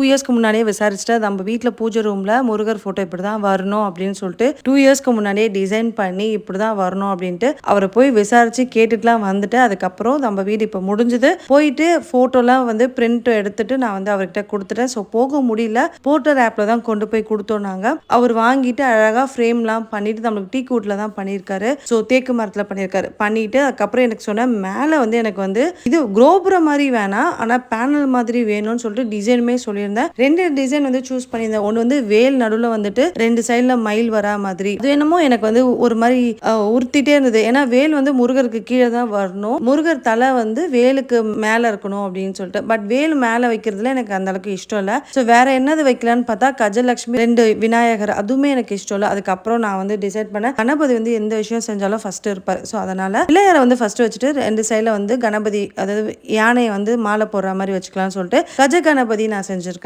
2 இயர்ஸ்க்கு முன்னாடியே விசாரிச்சுட்டு நம்ம வீட்ல பூஜை ரூம்ல முருகர் ஃபோட்டோ இப்படிதான் வரணும் அப்படின்னு சொல்லிட்டு 2 இயர்ஸ்க்கு முன்னாடியே டிசைன் பண்ணி இப்படிதான் வரணும் அப்படின்ட்டு அவரை போய் விசாரிச்சு கேட்டுட்டுலாம் வந்துட்டு அதுக்கப்புறம் நம்ம வீடு இப்போ முடிஞ்சது. போயிட்டு ஃபோட்டோலாம் வந்து பிரிண்ட் எடுத்துட்டு நான் வந்து அவர்கிட்ட கொடுத்துட்டேன். ஸோ போக முடியல. போர்ட்டர் ஆப்ல தான் கொண்டு போய் கொடுத்தோம் நாங்க. அவர் வாங்கிட்டு அழகா ஃப்ரேம்லாம் பண்ணிட்டு நம்மளுக்கு டீ கூட்ல தான் பண்ணியிருக்காரு. ஸோ தேக்கு மரத்துல பண்ணியிருக்காரு. பண்ணிட்டு அதுக்கப்புறம் எனக்கு சொன்ன மேலே வந்து எனக்கு வந்து இது கோபுரம் மாதிரி வேணாம், ஆனால் பேனல் மாதிரி வேணும்னு சொல்லிட்டு டிசைனுமே சொல்லியிருந்தேன். 2 டிசைன் வந்து சூஸ் பண்ணியிருந்தேன். ஒன்று வந்து வேல் நடுவில் வந்துட்டு 2 சைடில் மயில் வரா மாதிரி. அது என்னமோ எனக்கு வந்து ஒரு மாதிரி உறுத்திட்டே இருந்தது. ஏன்னா வேல் வந்து முருகருக்கு கீழே தான் வரணும், முருகர் தலை வந்து வேலுக்கு மேலே இருக்கணும் அப்படின்னு சொல்லிட்டு. பட் வேல் மேலே வைக்கிறதுல எனக்கு அந்த அளவுக்கு இஷ்டம் இல்லை. ஸோ வேற என்னது வைக்கலான்னு பார்த்தா கஜலட்சுமி 2 விநாயகர் அதுவுமே எனக்கு இஷ்டம் இல்லை. அதுக்கப்புறம் நான் வந்து டிசைட் பண்ணேன் கணபதி வந்து எந்த விஷயம் செஞ்சாலும் ஃபர்ஸ்ட் இருப்பார். ஸோ அதனால பிள்ளையாரை வந்து ஃபர்ஸ்ட் வச்சுட்டு 2 சைடில் வந்து கணபதி, அதாவது யானையை வந்து மாலை போடுற மாதிரி வச்சுக்கலாம்னு சொல்லிட்டு கஜ கணபதி நான் செஞ்சிருக்கேன்.